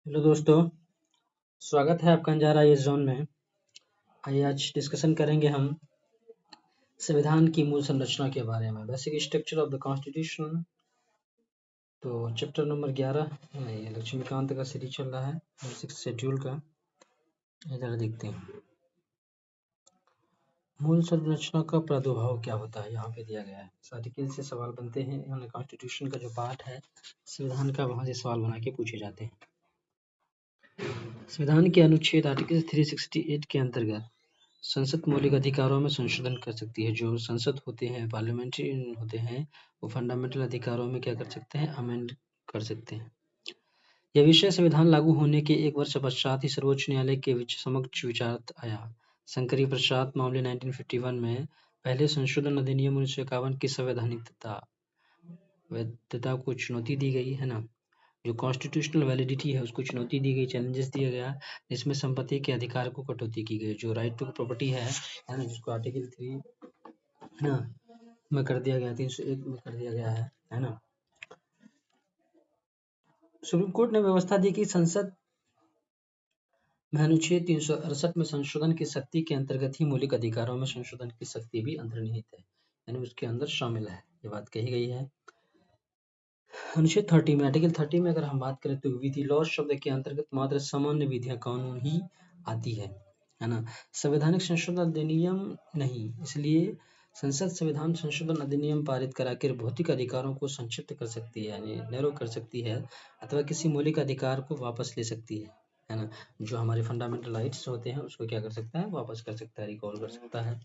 Hello दोस्तों, स्वागत है आपका अंजारा इस जोन में। आइए आज डिस्कशन करेंगे हम संविधान की मूल संरचना के बारे में, basic structure of the constitution. तो चैप्टर नंबर 11 ये लक्ष्मीकांत का सीरीज चल रहा है, बेसिक शेड्यूल का। इधर देखते हैं मूल संरचना का प्रादुर्भाव क्या होता है, यहाँ पे दिया गया है। आर्टिकल से सवाल बनते हैं, यानी कॉन्स्टिट्यूशन का जो पार्ट है संविधान का, वहाँ से सवाल बना के पूछे जाते हैं। संविधान के अनुच्छेद आर्टिकल 368 के अंतर्गत संसद मौलिक अधिकारों में संशोधन कर सकती है। जो संसद होते हैं, पार्लियामेंट्री होते हैं, वो फंडामेंटल अधिकारों में क्या कर सकते हैं, अमेंड कर सकते हैं। यह विषय संविधान लागू होने के एक वर्ष पश्चात ही सर्वोच्च न्यायालय के समक्ष विचार आया। शंकरी प्रसाद मामले 1951 में पहले संशोधन अधिनियम 1951 की संवैधानिकता वैधता को चुनौती दी गई है ना, जो कॉन्स्टिट्यूशनल वैलिडिटी है उसको चुनौती दी गई, चैलेंजेस दिया गया, जिसमें संपत्ति के अधिकार को कटौती की गई। जो राइट टू प्रॉपर्टी है ना, जिसको आर्टिकल 3 ना में कर दिया गया, 301 में कर दिया गया है ना। सुप्रीम कोर्ट ने व्यवस्था दी कि संसद में अनुच्छेद 368 में संशोधन की शक्ति के अंतर्गत ही मौलिक अधिकारों में संशोधन की शक्ति भी अंतर्निहित है, यानी उसके अंदर शामिल है, ये बात कही गई है। अनुच्छेद 30 में, आर्टिकल 30 में अगर हम बात करें तो विधि लॉ शब्द के अंतर्गत मात्र सामान्य विधियां कानून ही आती है ना, संवैधानिक संशोधन अधिनियम नहीं। इसलिए संसद संविधान संशोधन अधिनियम पारित कराकर भौतिक अधिकारों को संक्षिप्त कर सकती है, यानी नैरो कर सकती है, अथवा किसी मौलिक अधिकार को वापस ले सकती है ना। जो हमारे फंडामेंटल राइट्स होते हैं उसको क्या कर सकता है, वापस कर सकता है, रिकॉल कर सकता है।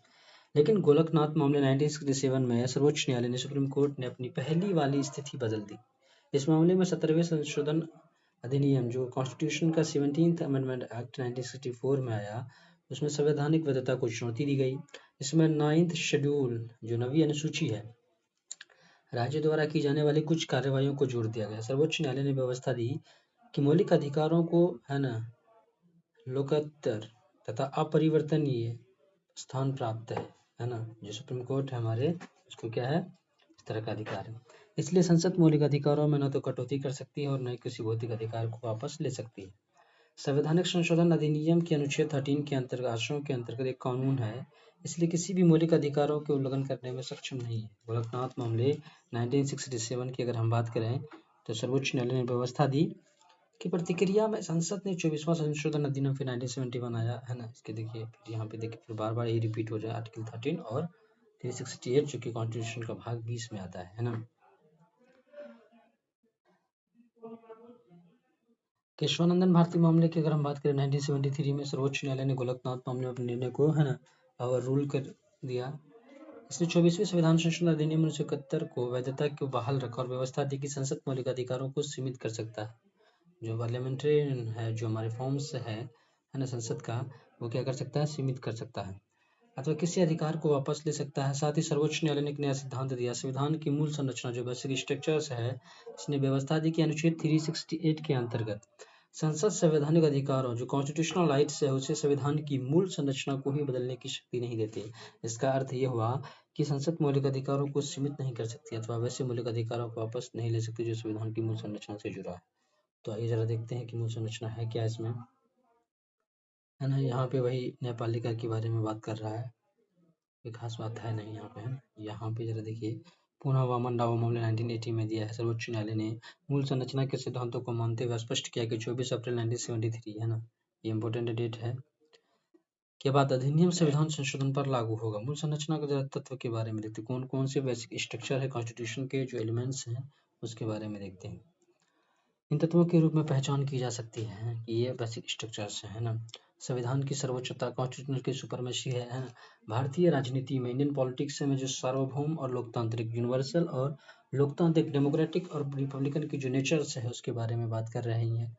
लेकिन गोलकनाथ मामले 1967 में सर्वोच्च न्यायालय ने, सुप्रीम कोर्ट ने अपनी पहली वाली स्थिति बदल दी। इस मामले में 17वें संशोधन अधिनियम जो कॉन्स्टिट्यूशन का 17th अमेंडमेंट एक्ट 1964 में आया, उसमें संवैधानिक वैधता को चुनौती दी गई। इसमें 9th शेड्यूल जो 9वीं अनुसूची है, राज्य द्वारा की जाने वाली कुछ कार्रवाइयों को जोड़ दिया गया। सर्वोच्च न्यायालय ने व्यवस्था दी कि मौलिक अधिकारों को है ना लोकोत्तर तथा अपरिवर्तनीय स्थान प्राप्त है ना। जो सुप्रीम कोर्ट है हमारे, उसको क्या है, इस तरह का अधिकार है। इसलिए संसद मौलिक अधिकारों में न तो कटौती कर सकती है और न ही किसी भौतिक अधिकार को वापस ले सकती है। संवैधानिक संशोधन अधिनियम के अनुच्छेद 13 के अंतर्गत एक कानून है, इसलिए किसी भी मौलिक अधिकारों के उल्लंघन करने में सक्षम नहीं है। गोरखनाथ मामले 1967 की अगर हम बात करें तो सर्वोच्च न्यायालय ने व्यवस्था दी की प्रतिक्रिया में संसद ने 24वां संशोधन अधिनियम फिर 1971 आया है ना। इसके देखिए फिर यहाँ पे देखिए फिर बार बार यही रिपीट हो जाए, आर्टिकल 13 और 368 जो कि कॉन्स्टिट्यूशन का भाग 20 में आता है ना। केशवानंदन भारती मामले की अगर हम बात करें 1973 में सर्वोच्च न्यायालय ने गोलकनाथ मामले में अपने निर्णय को है ना ओवर रूल कर दिया। इसने 24वें संविधान संशोधन अधिनियम 1971 को वैधता को बहाल रखा और व्यवस्था दी कि संसद मौलिक अधिकारों को सीमित कर सकता है। जो पार्लियामेंट्री है, जो हमारे फॉर्म्स है ना संसद का, वो क्या कर सकता है, सीमित कर सकता है अथवा किसी अधिकार को वापस ले सकता है। साथ ही सर्वोच्च न्यायालय ने एक नया सिद्धांत दिया, संविधान की मूल संरचना जो बेसिक स्ट्रक्चर्स है, इसने व्यवस्था दी कि अनुच्छेद 368 के अंतर्गत संसद संवैधानिक अधिकारों जो कॉन्स्टिट्यूशनल राइट्स है उसे संविधान की मूल संरचना को ही बदलने की शक्ति नहीं देते। इसका अर्थ ये हुआ कि संसद मौलिक अधिकारों को सीमित नहीं कर सकती अथवा वैसे मौलिक अधिकारों को वापस नहीं ले सकती जो संविधान की मूल संरचना से जुड़ा है। तो आइए जरा देखते हैं कि मूल संरचना है क्या इसमें, है ना। यहाँ पे वही न्यायपालिका के बारे में बात कर रहा है, कोई खास बात है नहीं यहाँ पे, है। यहाँ पे जरा देखिए, पुनः वामन दावा मामले 1980 में दिया है। सर्वोच्च न्यायालय ने मूल संरचना के सिद्धांतों को मानते हुए स्पष्ट किया कि 24 अप्रैल 1973 है ना, ये इंपॉर्टेंट डेट है, के बाद अधिनियम संविधान संशोधन पर लागू होगा। मूल संरचना के जरा तत्व के बारे में देखते हैं, कौन कौन से बेसिक स्ट्रक्चर है कॉन्स्टिट्यूशन के, जो एलिमेंट्स हैं उसके बारे में देखते हैं। इन तत्वों के रूप में पहचान की जा सकती है कि ये बेसिक स्ट्रक्चर्स है ना। संविधान की सर्वोच्चता, कॉन्स्टिट्यूशनल की सुपरमेसी है ना। भारतीय राजनीति में, इंडियन पॉलिटिक्स में जो सार्वभौम और लोकतांत्रिक, यूनिवर्सल और लोकतांत्रिक, डेमोक्रेटिक और रिपब्लिकन की जो नेचर्स है उसके बारे में बात कर रहे हैं,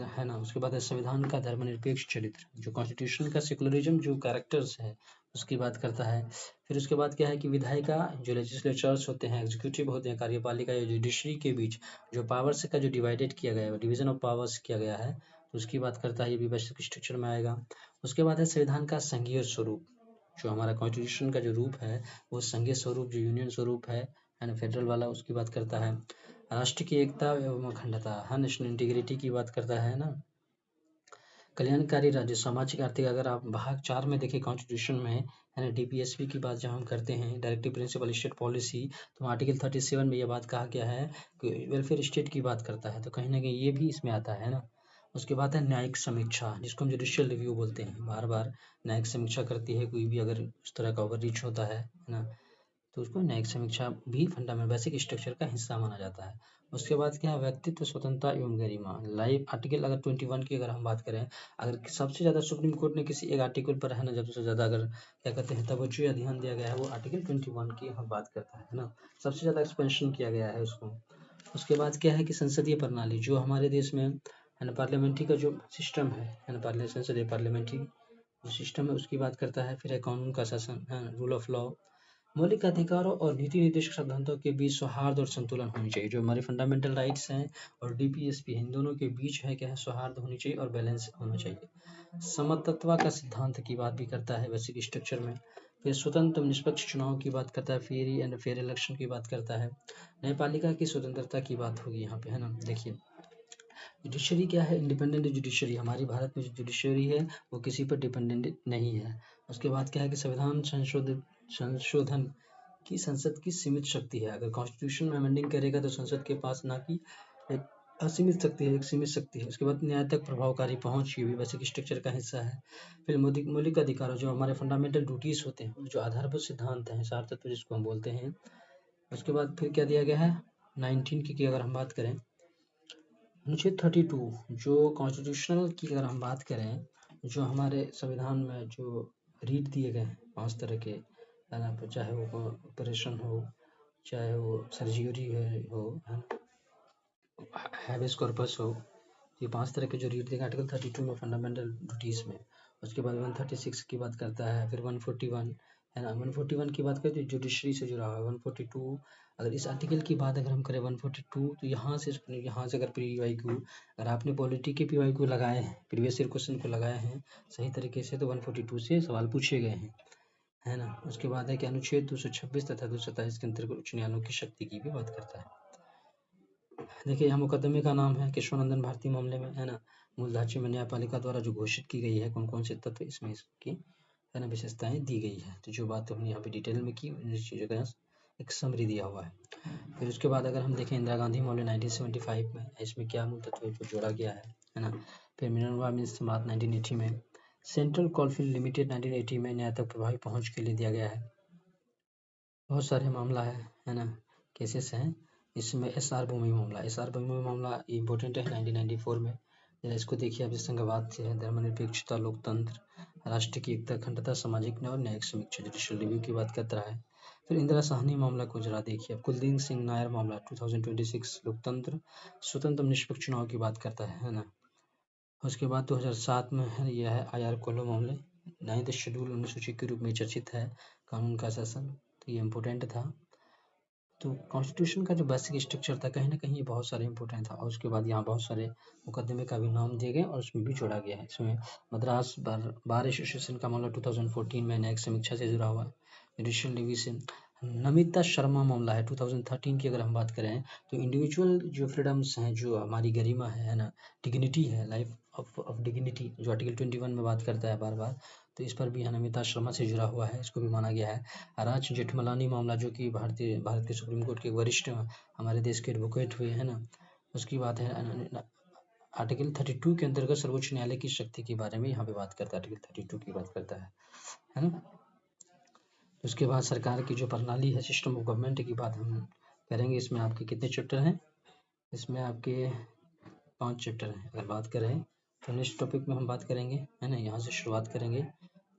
है ना। उसके बाद है संविधान का धर्मनिरपेक्ष चरित्र, जो कॉन्स्टिट्यूशन का सेकुलरिज्म जो कैरेक्टर्स है उसकी बात करता है। फिर उसके बाद क्या है कि विधायिका जो लेजिस्लेचर्स होते हैं, एग्जीक्यूटिव होते हैं, कार्यपालिका या जुडिशरी के बीच जो पावर्स का जो डिवाइडेड किया गया है, डिवीजन ऑफ पावर्स किया गया है, तो उसकी बात करता है, ये भी बेसिक स्ट्रक्चर में आएगा। उसके बाद है संविधान का संघीय स्वरूप, जो हमारा कॉन्स्टिट्यूशन का जो रूप है वो संघीय स्वरूप, जो यूनियन स्वरूप है ना, फेडरल वाला, उसकी बात करता है। राष्ट्र की एकता एवं अखंडता, हाँ, नेशनल इंटीग्रिटी की बात करता है ना। कल्याणकारी राज्य, सामाजिक आर्थिक, अगर आप भाग 4 में देखें कॉन्स्टिट्यूशन में है ना, डीपीएसपी की बात जब हम करते हैं, डायरेक्टिव प्रिंसिपल स्टेट पॉलिसी, तो आर्टिकल 37 में ये बात कहा गया है कि वेलफेयर स्टेट की बात करता है, तो कहीं ना कहीं ये भी इसमें आता है ना। उसके बाद है न्यायिक समीक्षा, जिसको हम जुडिशियल रिव्यू बोलते हैं, बार बार न्यायिक समीक्षा करती है कोई भी अगर उस तरह का ओवर रीच होता है ना, तो उसको न्यायिक समीक्षा भी फंडामेंटल बेसिक स्ट्रक्चर का हिस्सा माना जाता है। उसके बाद क्या है, व्यक्तित्व स्वतंत्रता एवं गरिमा, लाइव आर्टिकल अगर 21 की अगर हम बात करें, अगर सबसे ज़्यादा सुप्रीम कोर्ट ने किसी एक आर्टिकल पर है ना, सबसे ज़्यादा अगर क्या कहते हैं तवज्जो या ध्यान दिया गया है, वो आर्टिकल 21 की हम बात करता है ना, सबसे ज़्यादा एक्सपेंशन किया गया है उसको। उसके बाद क्या है कि संसदीय प्रणाली, जो हमारे देश में है ना पार्लियामेंट्री का जो सिस्टम है ना, संसदीय पार्लियामेंट्री जो सिस्टम है उसकी बात करता है। फिर है कानून का शासन, है रूल ऑफ लॉ, मौलिक अधिकारों और नीति निर्देशक सिद्धांतों के बीच सौहार्द और संतुलन होनी चाहिए। जो हमारे फंडामेंटल राइट्स हैं और डीपीएसपी इन दोनों के बीच है क्या है, सौहार्द होनी चाहिए और बैलेंस होना चाहिए। समतत्व का सिद्धांत की बात भी करता है बेसिक स्ट्रक्चर में। फिर स्वतंत्र निष्पक्ष चुनाव की बात करता है, फ्री एंड फेयर इलेक्शन की बात करता है। न्यायपालिका की स्वतंत्रता की बात होगी यहाँ पे, है ना। देखिए जुडिशरी क्या है, इंडिपेंडेंट जुडिशरी, हमारी भारत में जो जुडिशरी है वो किसी पर डिपेंडेंट नहीं है। उसके बाद क्या है कि संविधान संशोधन की संसद की सीमित शक्ति है। अगर कॉन्स्टिट्यूशन में अमेंडिंग करेगा तो संसद के पास ना कि एक असीमित शक्ति है, एक सीमित शक्ति है। उसके बाद न्याय तक प्रभावकारी पहुंच, ये भी बेसिक स्ट्रक्चर का हिस्सा है। फिर मौलिक अधिकार, जो हमारे फंडामेंटल ड्यूटीज होते हैं, जो आधारभूत सिद्धांत हैं, सार तत्व जिसको हम बोलते हैं। उसके बाद फिर क्या दिया गया है 19 की अगर हम बात करें, अनुच्छेद 32, जो कॉन्स्टिट्यूशनल की अगर हम बात करें, जो हमारे संविधान में जो रीट दिए गए हैं 5 तरह के, है ना, चाहे वो ऑपरेशन हो, चाहे वो सर्जरी हो, है ना, हैबेस कॉर्पस हो, ये 5 तरह के जो रीट देगा आर्टिकल 32 में फंडामेंटल ड्यूटीज में। उसके बाद 136 की बात करता है, फिर 141 है ना, 141 की बात करें तो जुडिशरी से जुड़ा हुआ है। 142, अगर इस आर्टिकल की बात अगर हम करें 142, तो यहाँ से अगर PYQ, अगर आपने पॉलिटी के PYQ लगाए हैं, प्रीवियस ईयर क्वेश्चन को लगाए हैं सही तरीके से, तो 142 से सवाल पूछे गए हैं, है ना। उसके बाद है कि अनुच्छेद 226 तथा 227 के अंतर्गत उच्च न्यायालयों की शक्ति की भी बात करता है। देखिए यहाँ मुकदमे का नाम है केशवानंदन भारती मामले में, है ना। मूल ढांचे में न्यायपालिका द्वारा जो घोषित की गई है कौन कौन से तत्व इसमें इसकी है ना विशेषताएं दी गई है, तो जो बात हमने यहाँ पे डिटेल में की, चीज़ों का एक समरी दिया हुआ है। फिर उसके बाद अगर हम देखें इंदिरा गांधी मामले 1975 में, इसमें क्या मूल तत्व को जोड़ा गया है ना। फिर मिनर्वा मिल्स बात 1980 में, सेंट्रल कोलफील्ड लिमिटेड 1980 में न्याय तक प्रभावी पहुंच के लिए दिया गया है। बहुत सारे मामला है ना, केसेस हैं। इसमें SR भूमि मामला, SR भूमि मामला इम्पोर्टेंट है 1994 में। जरा इसको देखिए आप, संघवाद से है, धर्मनिरपेक्षता, लोकतंत्र, राष्ट्र की एकता, अखंडता, सामाजिक न्याय और न्यायिक समीक्षा, जुडिशियल रिव्यू की बात करता है। फिर इंदिरा साहनी मामला को जरा देखिए आप, कुलदीप सिंह नायर मामला 2026, लोकतंत्र, स्वतंत्र निष्पक्ष चुनाव की बात करता है ना। उसके बाद 2007 में है, यह है IR कोल्लो मामले, 9th शेड्यूल अनुसूची के रूप में चर्चित है, कानून का शासन, तो ये इम्पोर्टेंट था। तो कॉन्स्टिट्यूशन का जो बेसिक स्ट्रक्चर था कहीं न कहीं ये बहुत सारे इम्पोर्टेंट था, और उसके बाद यहाँ बहुत सारे मुकदमे का भी नाम दिए गए और उसमें भी जोड़ा गया है। इसमें मद्रास बार एसोसिएशन का मामला 2014 में न्यायिक समीक्षा से जुड़ा हुआ है। जुडिशियल रिव्यू से नमिता शर्मा मामला है 2013 की अगर हम बात करें, तो इंडिविजुअल जो फ्रीडम्स हैं, जो हमारी गरिमा है ना, डिग्निटी है, लाइफ ऑफ डिग्निटी, जो आर्टिकल 21 में बात करता है बार बार, तो इस पर भी नमिता शर्मा से जुड़ा हुआ है, इसको भी माना गया है। राज जेठमलानी मामला, जो कि भारत के सुप्रीम कोर्ट के वरिष्ठ हमारे देश के एडवोकेट हुए हैं ना, उसकी बात है। आर्टिकल 32 के अंतर्गत सर्वोच्च न्यायालय की शक्ति के बारे में यहाँ पे बात करता है, आर्टिकल 32 की बात करता है ना। उसके बाद सरकार की जो प्रणाली है, सिस्टम ऑफ गवर्नमेंट की बात हम करेंगे। इसमें आपके कितने चैप्टर हैं, इसमें आपके 5 चैप्टर हैं। अगर बात करें तो नेक्स्ट टॉपिक में हम बात करेंगे, है ना, यहाँ से शुरुआत करेंगे।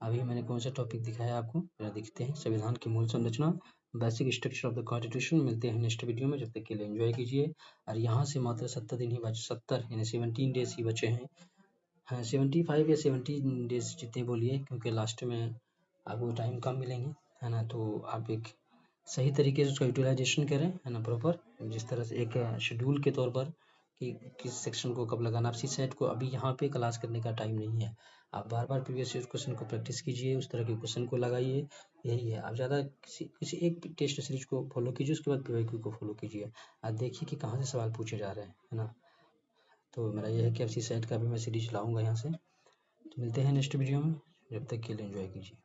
अभी मैंने कौन सा टॉपिक दिखाया आपको, जरा देखते हैं। संविधान की मूल संरचना, basic structure of the constitution. मिलते हैं नेक्स्ट वीडियो में, जब तक के लिए एंजॉय कीजिए। और यहाँ से मात्र 70 दिन ही बचे, 70 यानी 17 डेज ही बचे हैं। हाँ 75 या 70 डेज जितने बोलिए, क्योंकि लास्ट में आपको टाइम कम मिलेंगे, है ना। तो आप एक सही तरीके से उसका यूटिलाइजेशन करें, है ना, प्रॉपर, जिस तरह से एक शेड्यूल के तौर पर कि किस सेक्शन को कब लगाना। आप CSAT को अभी यहाँ पे क्लास करने का टाइम नहीं है, आप बार बार प्रीवियस ईयर क्वेश्चन को प्रैक्टिस कीजिए, उस तरह के क्वेश्चन को लगाइए, यही है। आप ज़्यादा किसी किसी एक टेस्ट सीरीज को फॉलो कीजिए, उसके बाद पीवाईक्यू को फॉलो कीजिए। आप देखिए कि कहाँ से सवाल पूछे जा रहे हैं, है ना। तो मेरा ये है कि एफसी सेट का भी मैं सीरीज लाऊंगा यहाँ से। तो मिलते हैं नेक्स्ट वीडियो में, जब तक के लिए एंजॉय कीजिए।